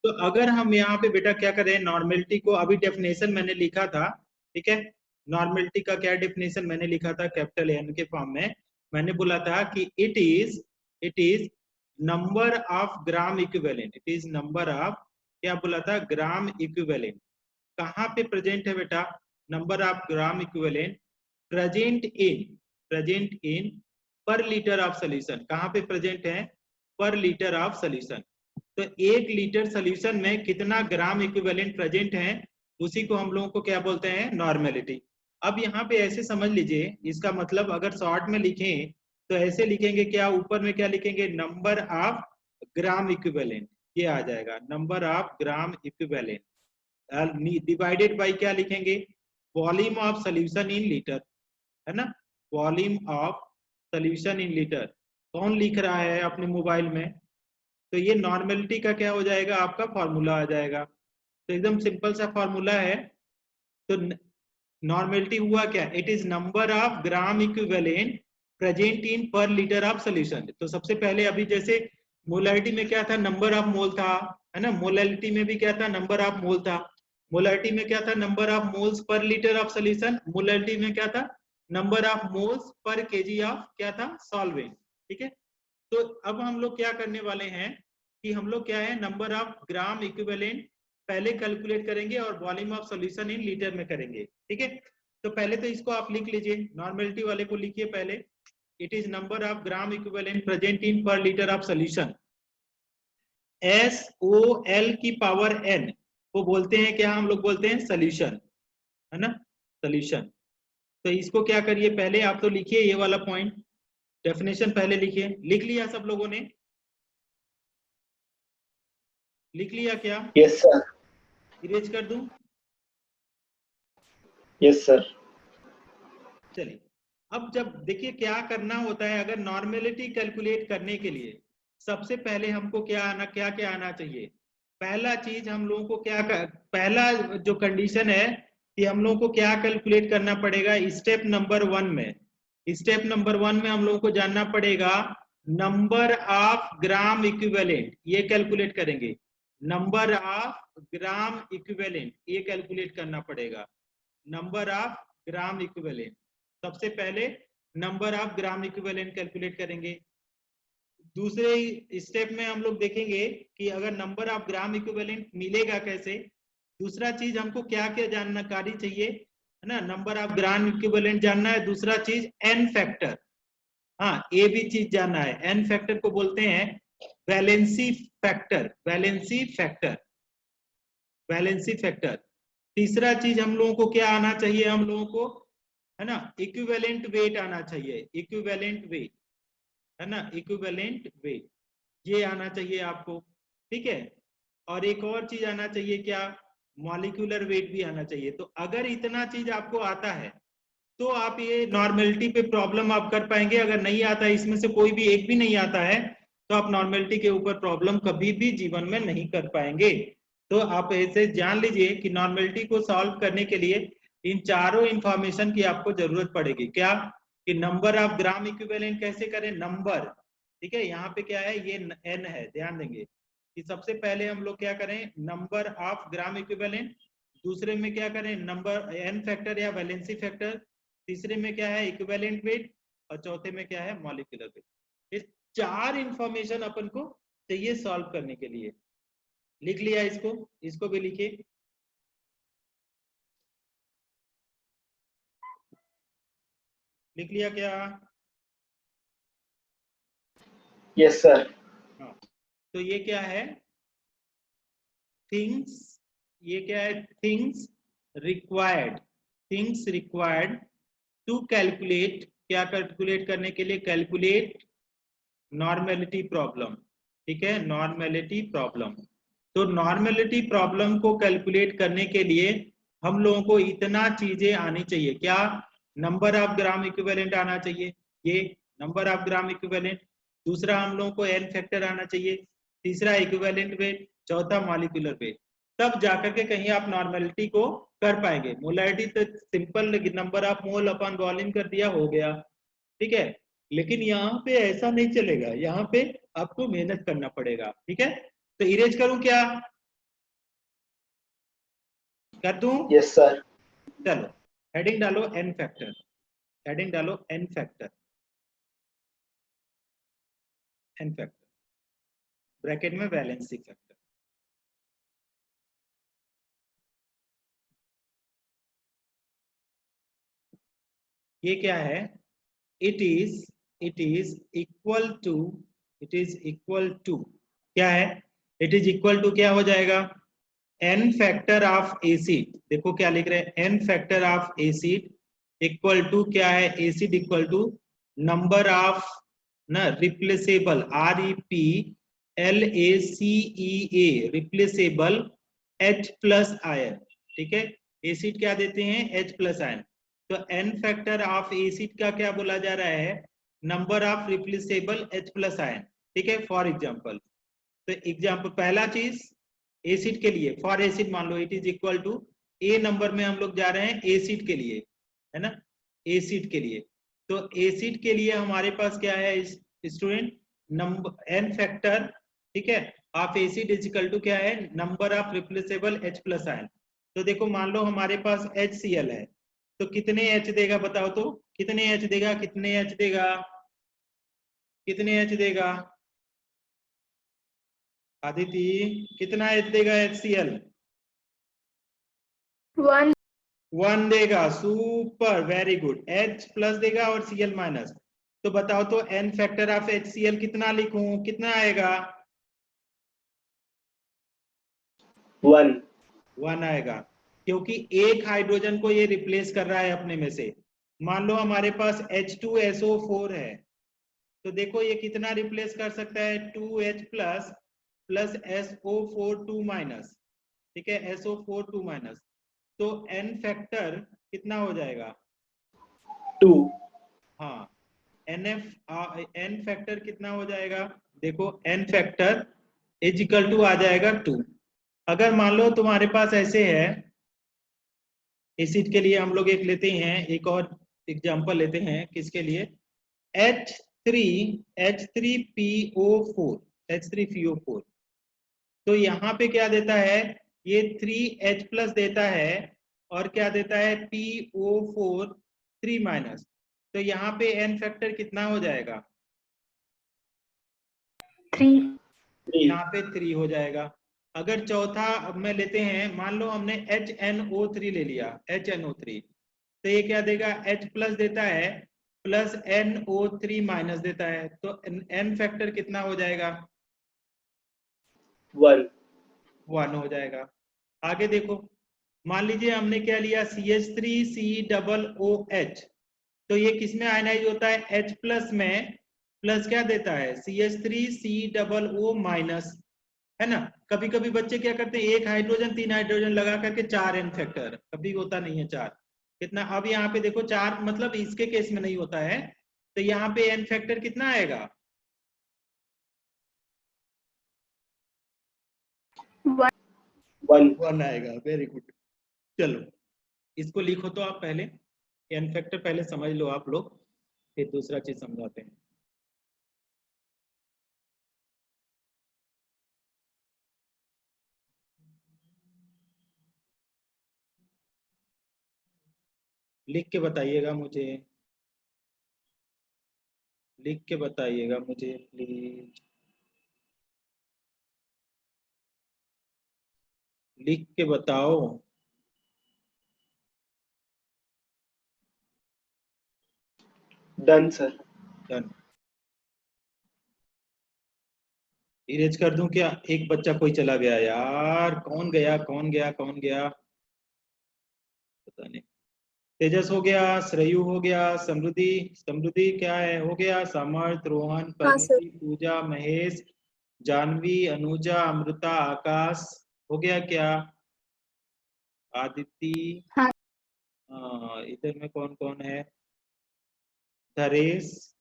तो अगर हम यहाँ पे बेटा क्या करें, नॉर्मेलिटी को अभी डेफिनेशन मैंने लिखा था, ठीक है, नॉर्मेलिटी का क्या डेफिनेशन मैंने लिखा था कैपिटल एन के फॉर्म में, मैंने बोला था कि it is number of gram equivalent, it is number of, क्या बोला था, ग्राम इक्विवेलेंट। कहाँ पे प्रेजेंट है बेटा, number of gram equivalent present in पर लीटर ऑफ सोल्यूशन, कहाँ पे प्रेजेंट है, पर लीटर ऑफ सोल्यूशन। तो 1 लीटर सोल्यूशन में कितना ग्राम इक्विवेलेंट प्रेजेंट है, उसी को हम लोगों को क्या बोलते हैं, नॉर्मेलिटी। अब यहाँ पे ऐसे समझ लीजिए, इसका मतलब अगर शॉर्ट में लिखें तो ऐसे लिखेंगे, क्या ऊपर में क्या लिखेंगे, नंबर ऑफ ग्राम इक्विवेलेंट, ये आ जाएगा number of gram equivalent, divided by क्या लिखेंगे, volume of solution in litre, है ना, volume of solution in litre. कौन लिख रहा है अपने मोबाइल में, तो ये नॉर्मेलिटी का क्या हो जाएगा, आपका फॉर्मूला आ जाएगा। तो एकदम सिंपल सा फॉर्मूला है। तो नॉर्मेलिटी हुआ क्या, it is number of gram equivalent present in पर लीटर ऑफ सोल्यूशन। तो सबसे पहले अभी जैसे मोलैरिटी में क्या था, नंबर ऑफ मोल था, है ना, मोलैरिटी में भी क्या था, नंबर ऑफ मोल था। मोलैरिटी में क्या था, number of moles per litre of solution, molarity में क्या था, number of moles per KG of क्या था, सॉल्वेंट, ठीक है। तो अब हम लोग क्या करने वाले हैं कि हम लोग क्या है, नंबर ऑफ ग्राम इक्विवेलेंट पहले कैलकुलेट करेंगे और volume of solution in litre में करेंगे, ठीक है। तो पहले तो इसको आप लिख लीजिए, नॉर्मेलिटी वाले को लिखिए पहले, it is number of gram equivalent present in पर लीटर ऑफ सॉल्यूशन, SOL की पावर n को बोलते हैं क्या, हम लोग बोलते हैं सॉल्यूशन, है ना, सॉल्यूशन। तो इसको क्या करिए, पहले आप तो लिखिए ये वाला पॉइंट, डेफिनेशन पहले लिखिए, लिख लिया सब लोगों ने, लिख लिया क्या? Yes sir. इरेज कर दूं? Yes sir. चलिए, अब जब देखिए क्या करना होता है, अगर नॉर्मेलिटी कैलकुलेट करने के लिए सबसे पहले हमको क्या आना चाहिए, पहला चीज हम लोगों को पहला जो कंडीशन है कि हम लोगों को क्या कैलकुलेट करना पड़ेगा, स्टेप नंबर 1 में, स्टेप नंबर 1 में हम लोगों को जानना पड़ेगा नंबर ऑफ ग्राम इक्विवेलेंट, ये कैलकुलेट करेंगे, नंबर ऑफ ग्राम इक्विवेलेंट ये कैलकुलेट करना पड़ेगा, नंबर ऑफ ग्राम इक्विवेलेंट। सबसे पहले number of gram equivalent calculate करेंगे। दूसरे स्टेप में हम लोग देखेंगे कि अगर नंबर ऑफ ग्राम इक्विवेलेंट मिलेगा कैसे, दूसरा चीज हमको क्या क्या जानकारी चाहिए, है ना, नंबर ऑफ ग्राम इक्विवेलेंट जानना है, दूसरा चीज एन फैक्टर, हाँ ये भी चीज जानना है, एन फैक्टर को बोलते हैं valency factor, valency factor, valency factor. तीसरा चीज हम लोगों को क्या आना चाहिए, हम लोगों को, है ना, इक्विवेलेंट वेट आना चाहिए, इक्विवेलेंट वेट, है ना, इक्विवेलेंट वेट ये आना चाहिए आपको, ठीक है। और एक और चीज आना चाहिए क्या, मॉलिक्यूलर वेट भी आना चाहिए। तो अगर इतना चीज आपको आता है तो आप ये नॉर्मेलिटी पे प्रॉब्लम आप कर पाएंगे, अगर नहीं आता है, इसमें से कोई भी एक भी नहीं आता है, तो आप नॉर्मेलिटी के ऊपर प्रॉब्लम कभी भी जीवन में नहीं कर पाएंगे। तो आप ऐसे जान लीजिए कि नॉर्मेलिटी को सॉल्व करने के लिए इन चारों इंफॉर्मेशन की आपको जरूरत पड़ेगी, क्या, कि नंबर ऑफ ग्राम इक्विवेलेंट कैसे करें, नंबर, ठीक है, यहाँ पे क्या है, ये n है, ध्यान देंगे कि सबसे पहले हम लोग क्या करें, नंबर ऑफ ग्राम इक्विवेलेंट, दूसरे में क्या करें, नंबर एन फैक्टर या वैलेंसी फैक्टर, तीसरे में क्या है, इक्विवेलेंट वेट, और चौथे में क्या है, मॉलिक्यूलर वेट। ये चार इंफॉर्मेशन अपन को चाहिए सॉल्व करने के लिए। लिख लिया इसको, इसको भी लिखिए, लिख लिया क्या? Yes sir. हाँ, तो ये क्या है, थिंग्स, ये क्या है, things required, things required to calculate, क्या कैलकुलेट करने के लिए, कैलकुलेट नॉर्मेलिटी प्रॉब्लम, ठीक है, नॉर्मेलिटी प्रॉब्लम। तो नॉर्मेलिटी प्रॉब्लम को कैलकुलेट करने के लिए हम लोगों को इतना चीजें आनी चाहिए, क्या, नंबर ऑफ ग्राम इक्विवेलेंट आना चाहिए, ये नंबर ऑफ ग्राम इक्विवेलेंट, दूसरा हम लोगों को एन फैक्टर आना चाहिए, तीसरा इक्विवेलेंट वेट, चौथा मॉलिक्यूलर वेट, तब जाकर के कहीं आप नॉर्मेलिटी को कर पाएंगे। मोलैरिटी तो simple number of mole upon volume कर दिया, हो गया, ठीक है। लेकिन यहाँ पे ऐसा नहीं चलेगा, यहाँ पे आपको मेहनत करना पड़ेगा, ठीक है। तो इरेज करूं क्या, कर दूं? Yes sir. चलो हेडिंग डालो n फैक्टर, हेडिंग डालो n factor, n factor bracket में वैलेंसी फैक्टर। ये क्या है? It is equal to, it is equal to क्या है? इट इज इक्वल टू क्या हो जाएगा? n factor of acid. देखो क्या लिख रहे हैं, n factor of acid equal to क्या है? Acid equal to number of ना replaceable, REPLACEA replaceable H plus ion. ठीक है, एसिड क्या देते हैं? H plus ion. तो n फैक्टर ऑफ एसिड का क्या बोला जा रहा है? Number of replaceable H plus ion. ठीक है, फॉर एग्जांपल, तो एग्जांपल पहला चीज एसिड के लिए, फॉर एसिड मान लो it is equal to, a number में हम लोग जा रहे हैं एसिड के लिए, है ना, एसिड के लिए। तो एसिड के लिए हमारे पास क्या है स्टूडेंट? नंबर एन फैक्टर, ठीक है, of acid is equal to क्या है? Number of replaceable H plus ion. तो देखो मान लो हमारे पास HCl है, तो कितने H देगा बताओ तो? कितने H देगा? कितने H देगा? कितने H देगा? आदिति कितना H देगा HCl? 1 1 देगा। Super, very good. H plus देगा और Cl माइनस। तो बताओ तो n फैक्टर ऑफ HCl कितना लिखूं? कितना आएगा? 1। 1 आएगा, क्योंकि एक हाइड्रोजन को ये रिप्लेस कर रहा है अपने में से। मान लो हमारे पास H2SO4 है, तो देखो ये कितना रिप्लेस कर सकता है? 2H plus plus SO4 2 minus, ठीक है, SO4 2 माइनस। तो n फैक्टर कितना हो जाएगा? 2। हाँ, n फैक्टर कितना हो जाएगा? देखो n factor is equal to आ जाएगा 2। अगर मान लो तुम्हारे पास ऐसे है, एसिड के लिए हम लोग एक लेते हैं, एक और एग्जांपल लेते हैं, किसके लिए? H3PO4, H3PO4। तो यहाँ पे क्या देता है? ये 3H प्लस देता है, और क्या देता है? PO4 3 minus. तो यहाँ पे n फैक्टर कितना हो जाएगा? 3 यहाँ पे 3 हो जाएगा। अगर चौथा अब में लेते हैं, मान लो हमने HNO3 ले लिया, HNO3, तो ये क्या देगा? H प्लस देता है प्लस NO3 माइनस देता है, तो n फैक्टर कितना हो जाएगा? 1। 1 हो जाएगा। आगे देखो, मान लीजिए हमने क्या लिया? CH3COOH, तो ये किसमें आयनाइज होता है? H प्लस में, प्लस क्या देता है? CH3COO माइनस, है ना। कभी कभी बच्चे क्या करते हैं, एक हाइड्रोजन 3 हाइड्रोजन लगा करके 4 n फैक्टर, कभी होता नहीं है 4। कितना? अब यहाँ पे देखो 4, मतलब इसके केस में नहीं होता है, तो यहाँ पे n फैक्टर कितना आएगा? 1। 1 आएगा। Very good. चलो इसको लिखो तो आप पहले, n फैक्टर पहले समझ लो आप लोग, फिर दूसरा चीज समझाते हैं। लिख के बताइएगा मुझे, लिख के बताइएगा मुझे प्लीज, लिख के बताओ। Done sir. डन। इरेज कर दूं क्या? एक बच्चा कोई चला गया यार, कौन गया? कौन गया? कौन गया? पता नहीं। तेजस हो गया, श्रेयु हो गया, समृद्धि, समृद्धि क्या है? हो गया। समर्थ, रोहन, हाँ सर। परिणति, पूजा, महेश, जानवी, अनुजा, अमृता, आकाश, हो गया क्या? आदिति, हाँ। इधर में कौन कौन है? धरेश,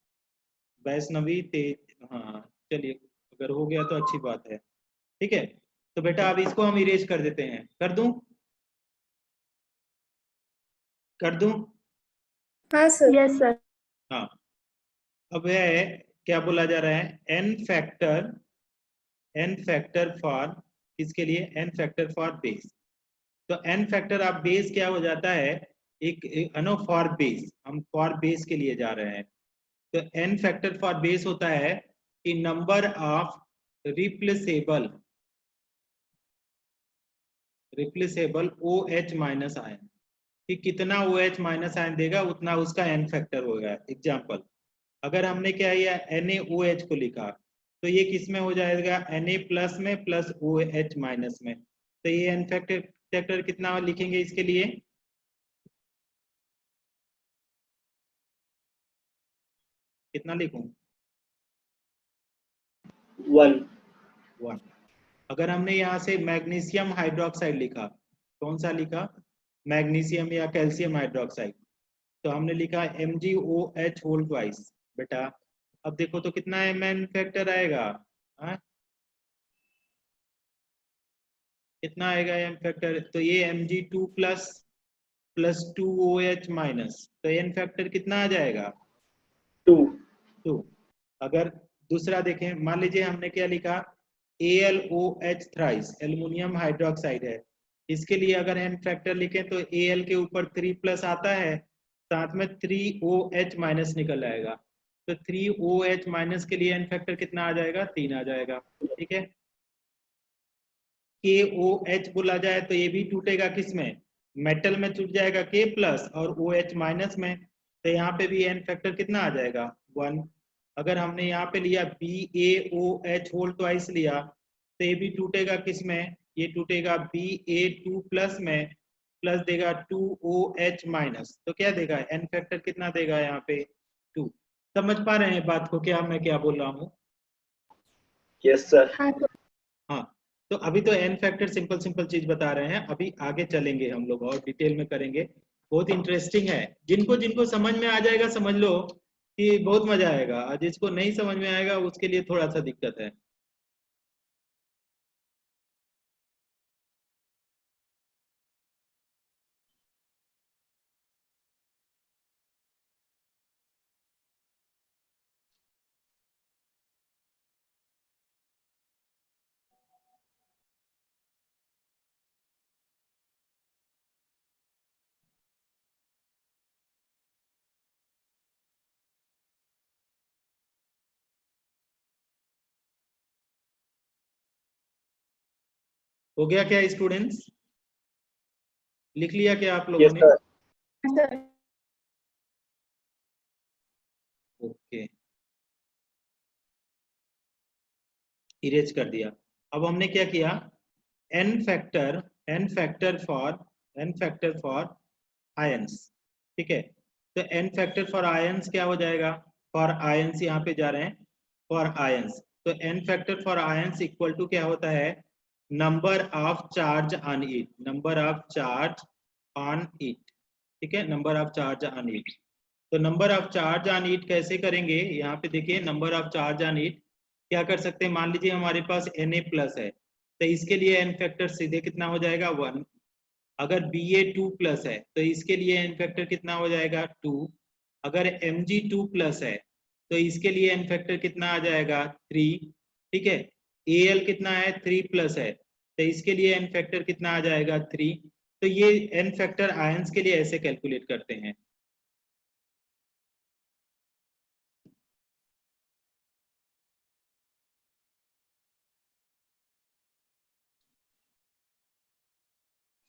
वैष्णवी, तेज, हाँ चलिए, अगर हो गया तो अच्छी बात है। ठीक है, तो बेटा अब इसको हम इरेज कर देते हैं। कर दूं? कर दूं? हाँ सर। Yes sir. हाँ। अब है, क्या बोला जा रहा है? n factor, n factor for किसके लिए? n factor for base. तो n फैक्टर ऑफ बेस क्या हो जाता है, एक नो फॉर बेस, हम फॉर बेस के लिए जा रहे हैं। तो n फैक्टर फॉर बेस होता है कि number of replaceable OH minus ion, कि कितना OH माइनस आयन देगा उतना उसका n फैक्टर होगा। एग्जाम्पल, अगर हमने क्या किया NaOH को लिखा तो ये किस में हो जाएगा, Na प्लस में प्लस OH माइनस में। तो ये n फैक्टर कितना लिखेंगे इसके लिए, कितना लिखूं, 1. अगर हमने यहाँ से मैग्नीशियम हाइड्रोक्साइड लिखा, कौन सा लिखा, मैग्नीशियम या कैल्शियम हाइड्रोक्साइड, तो हमने लिखा MgOH होल ट्वाइस। बेटा अब देखो तो कितना एन फैक्टर आएगा, हाँ? कितना आएगा एम फैक्टर, तो ये Mg2 plus plus 2OH minus, तो एन फैक्टर कितना आ जाएगा 2. 2। अगर दूसरा देखें, मान लीजिए हमने क्या लिखा AlOH थ्राइस, एल्युमिनियम हाइड्रोक्साइड है, इसके लिए अगर एन फैक्टर लिखें तो Al के ऊपर 3 प्लस आता है, साथ में 3OH माइनस निकल आएगा, तो 3OH माइनस के लिए एन फैक्टर कितना आ जाएगा, 3 आ जाएगा। ठीक है, KOH बोला जाए तो ये भी टूटेगा किस में, मेटल में टूट जाएगा K प्लस और OH माइनस में, तो यहाँ पे भी एन फैक्टर कितना आ जाएगा 1। अगर हमने यहाँ पे लिया BaOH होल ट्वाइस लिया तो ये भी टूटेगा किस में, ये टूटेगा Ba2 प्लस में, प्लस देगा 2OH माइनस, तो क्या देगा एन फैक्टर कितना देगा यहाँ पे 2। समझ पा रहे हैं बात को, क्या मैं क्या बोल रहा हूँ। Yes sir. हाँ सर। हाँ, तो अभी तो एन फैक्टर सिंपल सिंपल चीज बता रहे हैं, अभी आगे चलेंगे हम लोग और डिटेल में करेंगे, बहुत इंटरेस्टिंग है। जिनको जिनको समझ में आ जाएगा समझ लो कि बहुत मजा आएगा, और जिसको नहीं समझ में आएगा उसके लिए थोड़ा सा दिक्कत है। हो गया क्या स्टूडेंट्स, लिख लिया क्या आप लोगों Yes ने। sir. हाँ सर। ओके, इरेज कर दिया। अब हमने क्या किया, एन फैक्टर फॉर आयंस, ठीक है। तो एन फैक्टर फॉर आयंस क्या हो जाएगा, फॉर आयंस यहाँ पे जा रहे हैं, फॉर आयंस, तो n factor for ions equal to क्या होता है, number of charge on it, number of charge on it, ठीक है, number of charge on it. तो number of charge on it कैसे करेंगे, यहाँ पे देखिए number of charge on it क्या कर सकते हैं, मान लीजिए हमारे पास Na प्लस है, तो इसके लिए एन फैक्टर सीधे कितना हो जाएगा 1। अगर Ba2 प्लस है तो इसके लिए एन फैक्टर कितना हो जाएगा 2। अगर Mg2 प्लस है तो इसके लिए एन फैक्टर कितना आ जाएगा 3, ठीक है। Al कितना है 3 प्लस है तो इसके लिए एन फैक्टर कितना आ जाएगा 3। तो ये एन फैक्टर आयंस के लिए ऐसे कैलकुलेट करते हैं।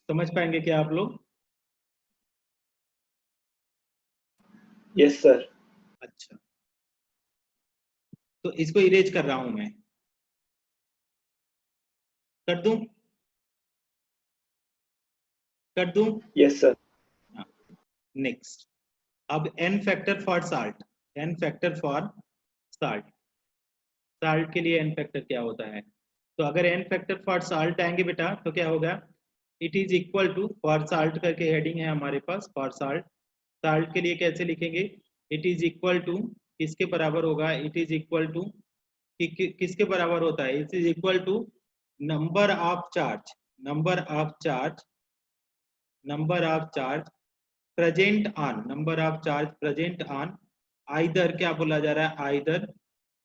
समझ पाएंगे क्या आप लोग। Yes sir. अच्छा, तो इसको इरेज कर रहा हूं मैं, कर दूं, कर दूं। Yes sir. नेक्स्ट, अब n factor for salt, n factor for salt, salt के लिए एन फैक्टर क्या होता है, तो अगर एन फैक्टर फॉर साल्ट आएंगे बेटा तो क्या होगा, it is equal to, for salt करके हेडिंग है हमारे पास, फॉर साल्ट, साल्ट के लिए कैसे लिखेंगे, इट इज इक्वल टू, किसके बराबर होगा, इट इज इक्वल टू, किसके बराबर होता है, it is equal to number of charge, number of charge, number of charge present on, number of charge present on either, क्या बोला जा रहा है, आइदर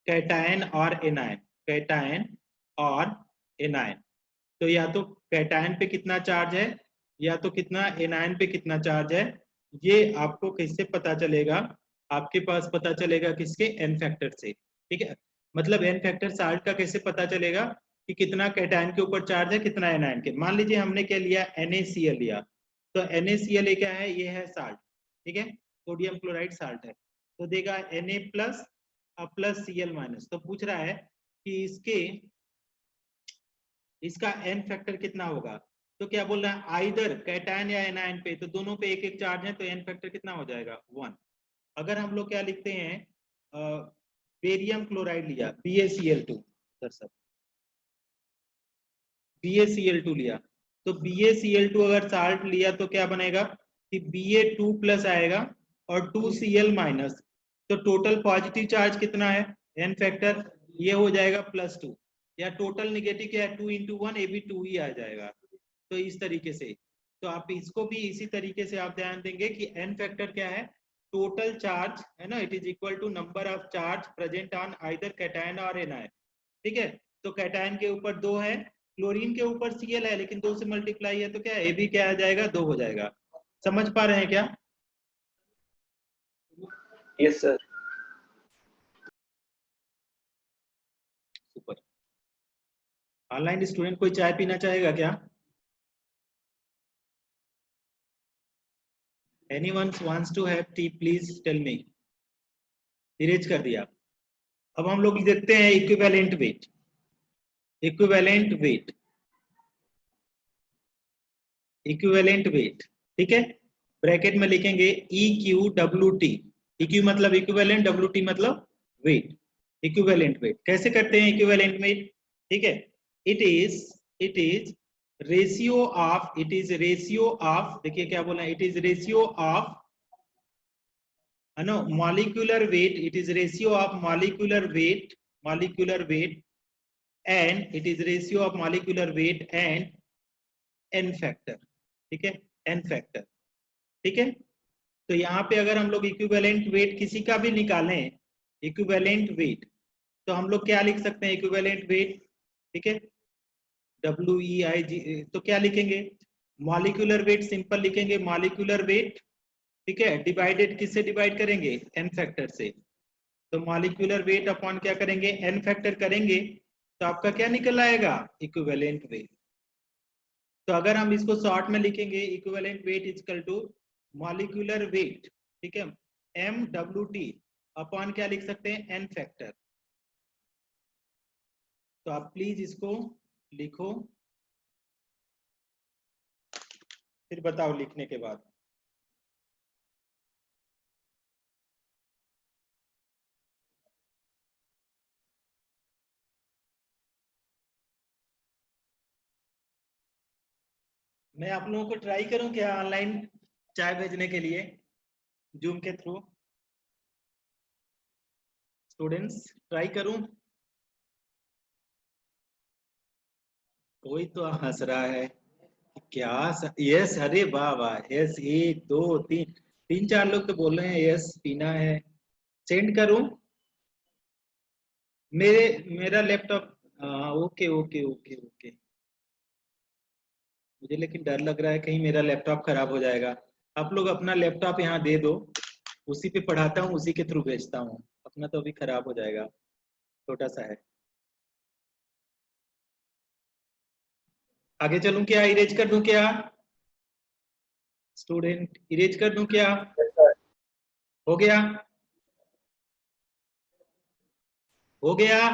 कैटायन और एनायन, कैटायन और एनायन। तो या तो कैटायन पे कितना चार्ज है या तो कितना एनायन पे कितना चार्ज है, ये आपको कैसे पता चलेगा, आपके पास पता चलेगा किसके, एन फैक्टर से। ठीक है, मतलब एन फैक्टर साल्ट का कैसे पता चलेगा कि कितना कैटायन के ऊपर चार्ज है, कितना एनायन के। मान लीजिए हमने क्या लिया, NaCl लिया, तो NaCl क्या है, ये है साल्ट। ठीक है, सोडियम क्लोराइड साल्ट है, तो देगा Na plus plus Cl minus. तो पूछ रहा है कि इसका एन फैक्टर कितना होगा, तो क्या बोल रहा है, आइदर कैटायन या एनायन पे, तो दोनों पे एक एक चार्ज है, तो एन फैक्टर कितना हो जाएगा, 1। अगर हम लोग क्या लिखते हैं, बेरियम क्लोराइड लिया, BaCl2, सर BaCl2 लिया, तो BaCl2 अगर साल्ट लिया तो क्या बनेगा कि Ba2 प्लस आएगा और 2Cl माइनस, तो टोटल पॉजिटिव चार्ज कितना है, एन फैक्टर ये हो जाएगा +2, या टोटल नेगेटिव क्या है, 2 × 1 ये भी 2 ही आ जाएगा। तो इस तरीके से, तो आप इसको भी इसी तरीके से आप ध्यान देंगे कि एन फैक्टर क्या है, टोटल चार्ज है ना, it is equal to number of charge present on either cation और एनायन। ठीक है, तो कैटायन के ऊपर 2 है, क्लोरीन के ऊपर Cl है, लेकिन 2 से मल्टीप्लाई है, तो क्या ए भी क्या आ जाएगा, 2 हो जाएगा। समझ पा रहे हैं क्या? Yes sir. Super. Online student कोई चाय पीना चाहेगा क्या? Anyone wants to have tea, please tell me. Erase कर दिया। अब हम लोग देखते हैं equivalent weight. Equivalent weight, equivalent weight, ठीक है, ब्रैकेट में लिखेंगे EQWT। EQ मतलब इक्विवेलेंट, WT मतलब वेट। इक्विवेलेंट वेट कैसे करते हैं इक्विवेलेंट वेट? ठीक है, it is ratio of, it is ratio of, देखिए क्या बोला, it is ratio of molecular weight, it is ratio of molecular weight and it is ratio of molecular weight and n factor। ठीक है, n factor। ठीक है, तो यहाँ पे अगर हम लोग इक्विवेलेंट वेट किसी का भी निकालें, इक्विवेलेंट वेट, तो हम लोग क्या लिख सकते हैं इक्विवेलेंट वेट? ठीक है, WEIG, तो क्या लिखेंगे, मॉलिक्यूलर वेट सिंपल लिखेंगे, मॉलिक्यूलर वेट, ठीक है, डिवाइडेड किससे डिवाइड करेंगे, एन फैक्टर से। तो मॉलिक्यूलर वेट अपॉन क्या करेंगे, एन फैक्टर करेंगे, तो आपका क्या निकल आएगा, इक्विवेलेंट वेट। तो अगर हम इसको शॉर्ट में लिखेंगे, equivalent weight equal to molecular weight, ठीक है, MWT अपॉन क्या लिख सकते हैं, एन फैक्टर। तो आप प्लीज इसको लिखो, फिर बताओ लिखने के बाद। मैं आप लोगों को ट्राई करूं क्या ऑनलाइन चाय भेजने के लिए जूम के थ्रू? स्टूडेंट्स ट्राई करूं? कोई तो हंस रहा है क्या? यस, अरे वाह वाह, यस, 1 2 3 3 4 लोग तो बोल रहे हैं यस पीना है। सेंड करूं? मेरा laptop, okay okay okay okay. मुझे लेकिन डर लग रहा है कहीं मेरा लैपटॉप खराब हो जाएगा। आप लोग अपना लैपटॉप यहाँ दे दो, उसी पे पढ़ाता हूँ, उसी के थ्रू भेजता हूँ। अपना तो अभी खराब हो जाएगा, छोटा सा है। आगे चलूं क्या, इरेज कर दूं क्या? स्टूडेंट इरेज कर दूं क्या? हो गया, हो गया,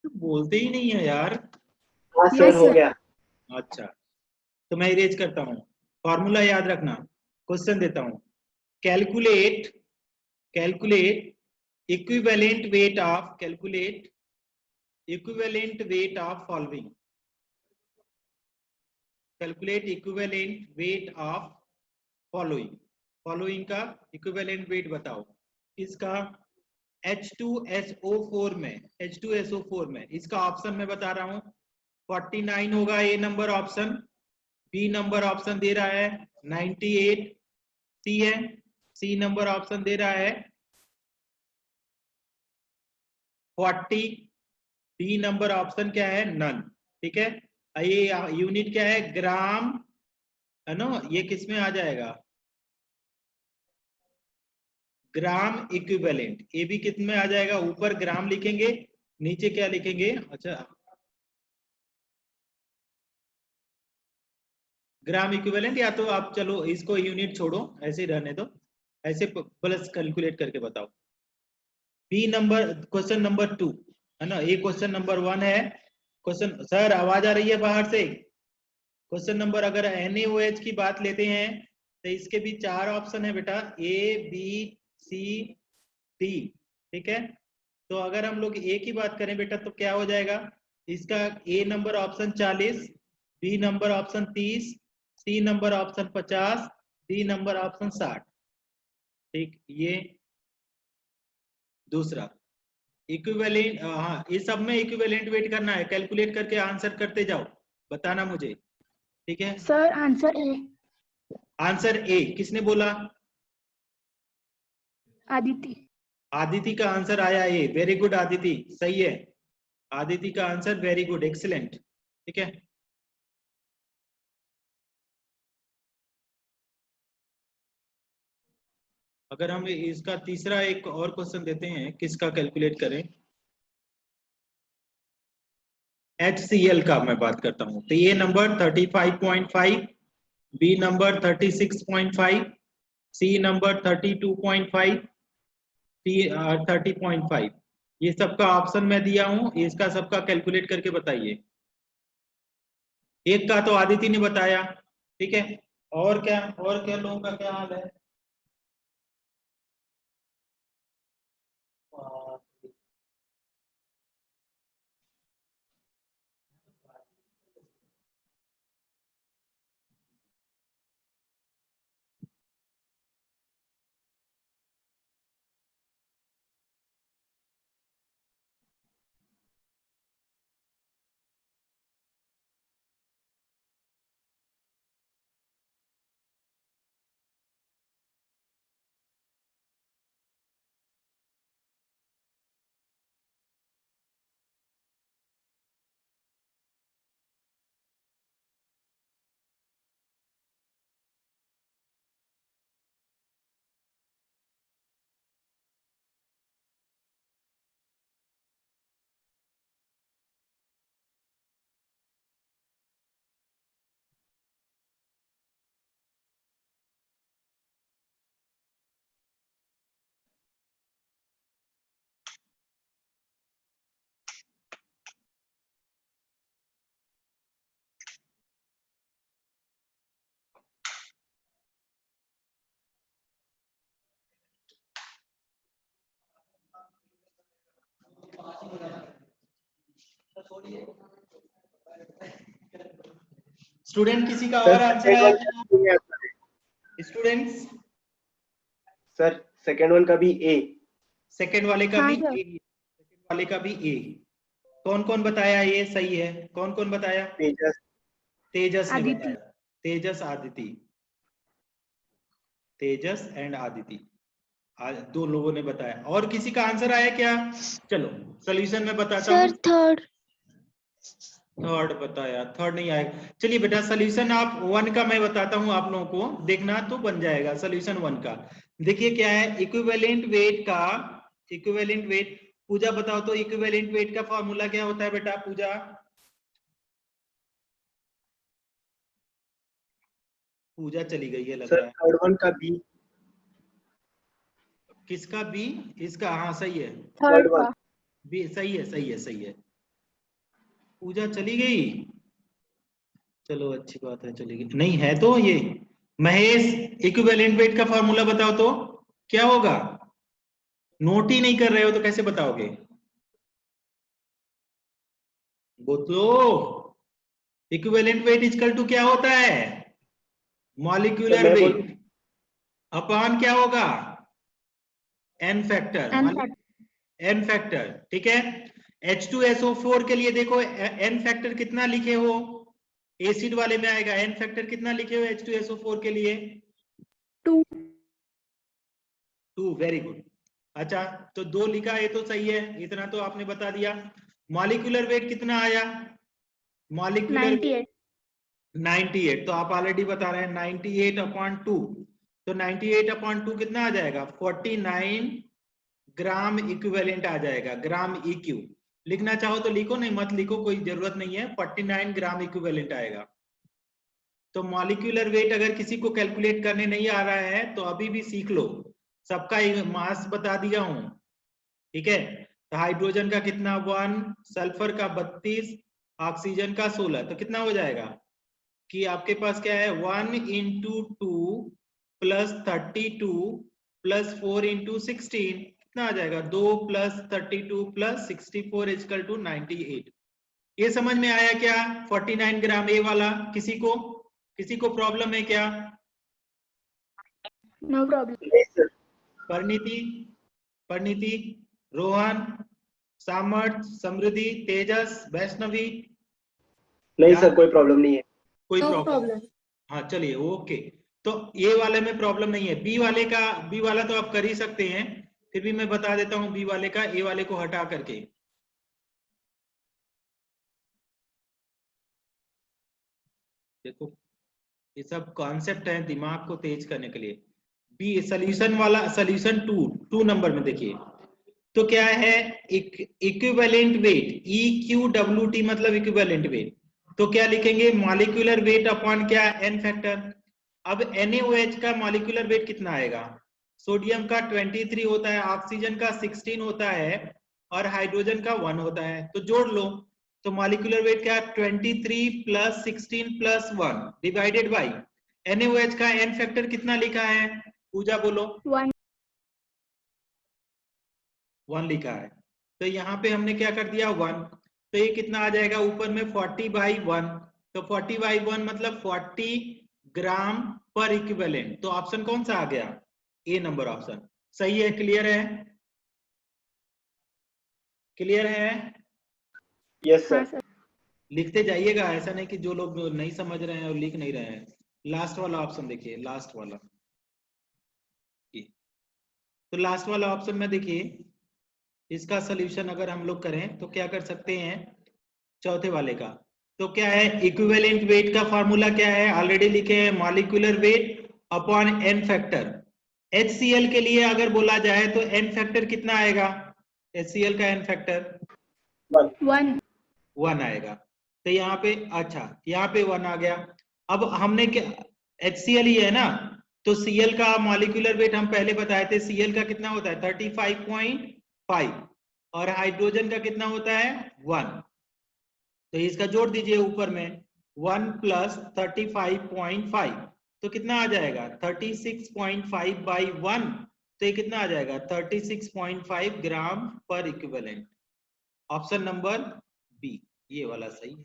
तो बोलते ही नहीं है यार। हाँ सर, हो गया। अच्छा, तो मैं इरेज करता हूँ। फॉर्मूला याद रखना, क्वेश्चन देता हूँ। Calculate calculate equivalent weight of, calculate equivalent weight of following, calculate equivalent weight of following. Following का इक्विवेलेंट वेट बताओ। इसका H2SO4 में, H2SO4 में इसका ऑप्शन मैं बता रहा हूं, 49 होगा A number option, B number option दे रहा है 98, सी है, सी नंबर ऑप्शन दे रहा है 40, डी नंबर ऑप्शन क्या है, नन। ठीक है, ये यूनिट क्या है, ग्राम है ना, ये किस में आ जाएगा, ग्राम इक्विवेलेंट। ये भी किस में आ जाएगा, ऊपर ग्राम लिखेंगे, नीचे क्या लिखेंगे, अच्छा ग्राम इक्विवेलेंट, या तो आप चलो इसको यूनिट छोड़ो, ऐसे ही रहने दो, ऐसे प्लस कैलकुलेट करके बताओ। बी नंबर, क्वेश्चन नंबर 2 है ना, ये क्वेश्चन नंबर 1 है। क्वेश्चन, सर आवाज आ रही है बाहर से? क्वेश्चन नंबर, अगर NaOH की बात लेते हैं तो इसके भी 4 ऑप्शन है बेटा, A B C D, ठीक है। तो अगर हम लोग A की बात करें बेटा तो क्या हो जाएगा, इसका A number option 40, B number option 30, C number option 50, D number option 60, ठीक। ये दूसरा इक्विवेलेंट, हाँ इस सब में इक्विवेलेंट वेट करना है, कैलकुलेट करके आंसर करते जाओ, बताना मुझे, ठीक है। Sir answer A. Answer A किसने बोला, आदिति। आदिति का आंसर आया ए, वेरी गुड आदिति, सही है, आदिति का आंसर वेरी गुड, एक्सीलेंट, ठीक है। अगर हम इसका तीसरा एक और क्वेश्चन देते हैं, किसका कैलकुलेट करें, HCl का मैं बात करता हूं, तो ये number 35.5, B number 36.5, C number 32.5, C 30.5, ये सबका ऑप्शन मैं दिया हूं, इसका सबका कैलकुलेट करके बताइए। एक का तो आदिति ने बताया, ठीक है, और क्या, और क्या लोगों का क्या हाल है? स्टूडेंट किसी का और आंसर आया क्या? स्टूडेंट्स, सर सेकेंड वन का भी ए। सेकंड वाले का हाँ भी सर। ए, सेकंड वाले का भी ए। कौन कौन बताया ये सही है, कौन कौन बताया? तेजस। तेजस ने आदिति। बताया, तेजस आदिति, तेजस एंड आदिति, आज 2 लोगों ने बताया। और किसी का आंसर आया क्या? चलो सॉल्यूशन में बताता हूँ। Sir third. थर्ड बताया, थर्ड नहीं आएगा, चलिए बेटा सॉल्यूशन आप 1 का मैं बताता हूँ आप लोगों को, देखना तो बन जाएगा सॉल्यूशन 1 का। देखिए क्या है, इक्विवेलेंट वेट का, इक्विवेलेंट वेट, पूजा बताओ तो इक्विवेलेंट वेट का फॉर्मूला क्या होता है बेटा, पूजा? पूजा चली गई है लग सर रहा है। थर्ड वन का बी। किसका बी? इसका, हाँ सही है, थर्ड थर्ड वन। का। बी सही है, सही है, सही है। पूजा चली गई, चलो अच्छी बात है, चली गई नहीं है तो ये। महेश, इक्विवेलेंट वेट का फॉर्मूला बताओ तो क्या होगा? नोट ही नहीं कर रहे हो तो कैसे बताओगे? बोलो, इक्विवेलेंट वेट इक्वल टू क्या होता है? सर मॉलिक्यूलर मैं बोलूं? वेट अपॉन क्या होगा? N factor, n factor. N factor, ठीक है। H2SO4 के लिए देखो एन फैक्टर कितना लिखे हो, एसिड वाले में आएगा, एन फैक्टर कितना लिखे हो H2SO4 के लिए? 2। 2, वेरी गुड। अच्छा, तो 2 लिखा है तो सही है, इतना तो आपने बता दिया। मॉलिक्यूलर वेट कितना आया? मॉलिक्यूलर 98 98, तो आप ऑलरेडी बता रहे हैं 98/2, तो 98/2 कितना आ जाएगा? 49 ग्राम इक्विवेलेंट आ जाएगा, ग्राम EQ। लिखना चाहो तो लिखो, नहीं मत लिखो, कोई जरूरत नहीं है, 49 ग्राम इक्विवेलेंट आएगा। तो मॉलिक्यूलर वेट अगर किसी को कैलकुलेट करने नहीं आ रहा है तो अभी भी सीख लो, सबका मास बता दिया हूं, ठीक है। तो हाइड्रोजन का कितना 1, सल्फर का 32, ऑक्सीजन का 16, तो कितना हो जाएगा कि आपके पास क्या है 1 × 2 + 32 + 4 × 16, कितना आ जाएगा 2 + 32 + 64 = 98। ये समझ में आया क्या? 49 ग्राम ए वाला। किसी को प्रॉब्लम है क्या? No problem. नहीं सर। परिणीति, रोहन, सामर्थ, समृद्धि, तेजस, वैष्णवी? नहीं सर, कोई प्रॉब्लम नहीं है। कोई नो प्रॉब्लम? प्रॉब्लम। हाँ चलिए, ओके। तो ये वाले में प्रॉब्लम नहीं है। बी वाला तो आप कर ही सकते हैं, फिर भी मैं बता देता हूं बी वाले का, ए वाले को हटा करके। देखो ये सब कॉन्सेप्ट है दिमाग को तेज करने के लिए। बी सॉल्यूशन वाला, सॉल्यूशन 2 नंबर में देखिए, तो क्या है इक्विवेलेंट वेट, EQWT मतलब इक्विवेलेंट वेट। तो क्या लिखेंगे? मॉलिक्यूलर वेट अपॉन क्या? n factor. अब NaOH का मॉलिक्यूलर वेट कितना आएगा? सोडियम का 23 होता है, ऑक्सीजन का 16 होता है और हाइड्रोजन का 1 होता है, तो जोड़ लो। तो मॉलिक्यूलर वेट क्या? 23 + 16 + 1 डिवाइडेड बाई NaOH का n फैक्टर कितना लिखा है? पूजा बोलो। 1 1 लिखा है, तो यहाँ पे हमने क्या कर दिया 1, तो ये कितना आ जाएगा ऊपर में 40/1, तो 40/1 मतलब 40 ग्राम पर इक्विवेलेंट। तो ऑप्शन कौन सा आ गया? ए नंबर ऑप्शन सही है। क्लियर है? क्लियर है? यस हाँ सर। सर। लिखते जाइएगा, ऐसा नहीं कि जो लोग नहीं समझ रहे हैं और लिख नहीं रहे हैं। लास्ट वाला ऑप्शन देखिए, लास्ट वाला, तो लास्ट वाला ऑप्शन में देखिए, इसका सोल्यूशन अगर हम लोग करें तो क्या कर सकते हैं? चौथे वाले का तो क्या है? इक्विवेलेंट वेट का फार्मूला क्या है? ऑलरेडी लिखे हैं, molecular weight upon n factor. HCl के लिए अगर बोला जाए तो n फैक्टर कितना आएगा? HCl का n फैक्टर 1 1 आएगा। तो यहाँ पे, अच्छा यहाँ पे 1 आ गया। अब हमने क्या, HCl ही है ना, तो Cl का मॉलिक्यूलर वेट हम पहले बताए थे, Cl का कितना होता है 35.5 और हाइड्रोजन का कितना होता है 1, तो इसका जोड़ दीजिए ऊपर में 1 + 35.5, तो कितना आ जाएगा 36.5/1, तो ये कितना आ जाएगा 36.5 ग्राम पर इक्विवेलेंट। ऑप्शन नंबर बी ये वाला सही है।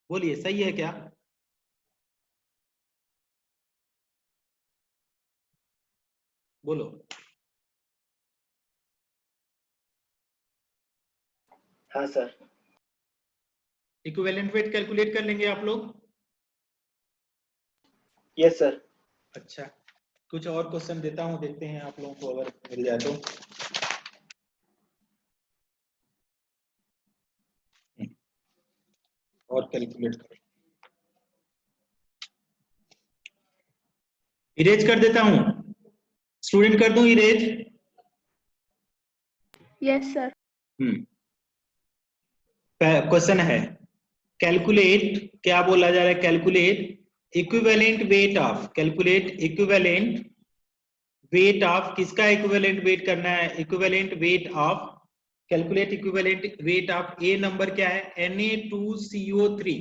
बोलिए सही है क्या? बोलो। हाँ सर। इक्विवेलेंट वेट कैलकुलेट कर लेंगे आप लोग? Yes sir. अच्छा, कुछ और क्वेश्चन देता हूं, देखते हैं आप लोगों को अगर मिल जाए तो। और कैलकुलेट करो, इरेज कर देता हूं, स्टूडेंट कर दूं इरेज? Yes sir. क्वेश्चन है कैलकुलेट, क्या बोला जा रहा है? Calculate equivalent weight of, calculate equivalent weight of, किसका इक्विवेलेंट वेट करना है? Equivalent weight of, calculate equivalent weight of A number क्या है? Na2CO3,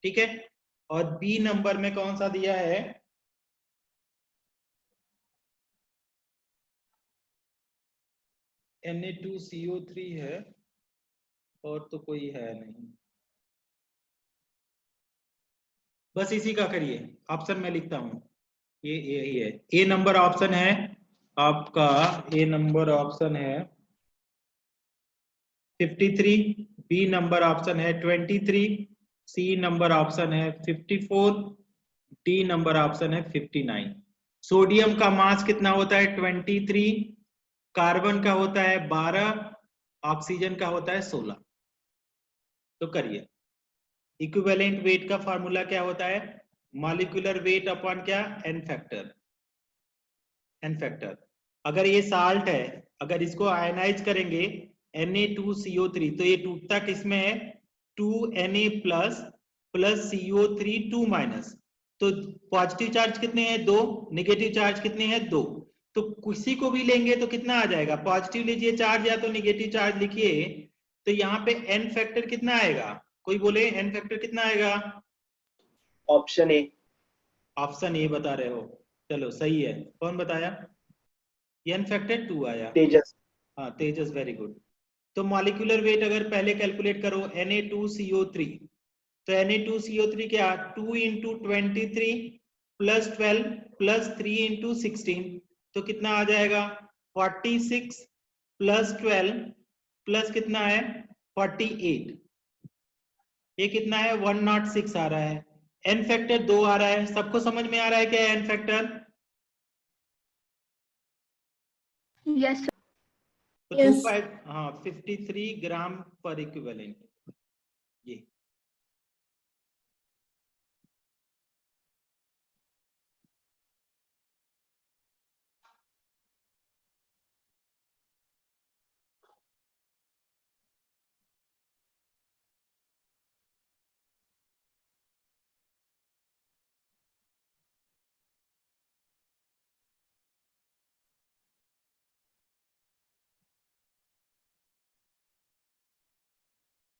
ठीक है। और बी नंबर में कौन सा दिया है? Na2CO3 है और तो कोई है नहीं, बस इसी का करिए। ऑप्शन में लिखता हूं, ये यही है। ए नंबर ऑप्शन है आपका, ए नंबर ऑप्शन है 53, बी नंबर ऑप्शन है 23, सी नंबर ऑप्शन है 54, डी नंबर ऑप्शन है 59। सोडियम का मास कितना होता है 23, कार्बन का होता है 12, ऑक्सीजन का होता है 16। तो करिए, इक्विवेलेंट वेट का फार्मूला क्या होता है? मॉलिक्यूलर वेट अपॉन क्या? N factor. N factor. अगर ये साल्ट है, अगर इसको आयनाइज करेंगे Na2CO3, तो ये टूटता किसमें है? 2Na plus plus CO3 2 minus. तो पॉजिटिव चार्ज कितने हैं? 2। नेगेटिव चार्ज कितने हैं? 2। तो किसी को भी लेंगे तो कितना आ जाएगा? पॉजिटिव लीजिए चार्ज या तो नेगेटिव चार्ज लिखिए, तो यहाँ पे एन फैक्टर कितना आएगा? कोई बोले एन फैक्टर कितना आएगा? Option A. ऑप्शन ए बता रहे हो? चलो सही है। कौन बताया? एन फैक्टर 2 आया। तेजस। हाँ तेजस, वेरी गुड। तो मॉलिक्यूलर वेट अगर पहले कैलकुलेट करो Na2CO3, तो Na2CO3 क्या? 2 इंटू 23 प्लस 12 प्लस 3 इंटू 16, तो कितना आ जाएगा? 46 प्लस 12 प्लस कितना है? 48। ये कितना है? 106 आ रहा है। एन फैक्टर 2 आ रहा है। सबको समझ में आ रहा है क्या एन फैक्टर? Yes, sir. तो Yes. 53 ग्राम पर इक्विवेलेंट। ये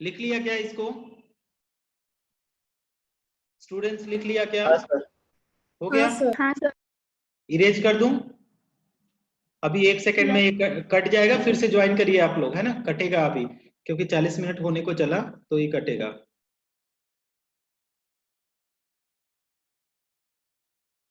लिख लिया क्या इसको? स्टूडेंट्स लिख लिया क्या? हाँ सर। हो गया? हाँ सर। हाँ, sir. इरेज कर दूं? अभी 1 सेकंड में ये कट जाएगा, फिर से ज्वाइन करिए आप लोग, है ना? कटेगा अभी, क्योंकि 40 मिनट होने को चला तो ये कटेगा।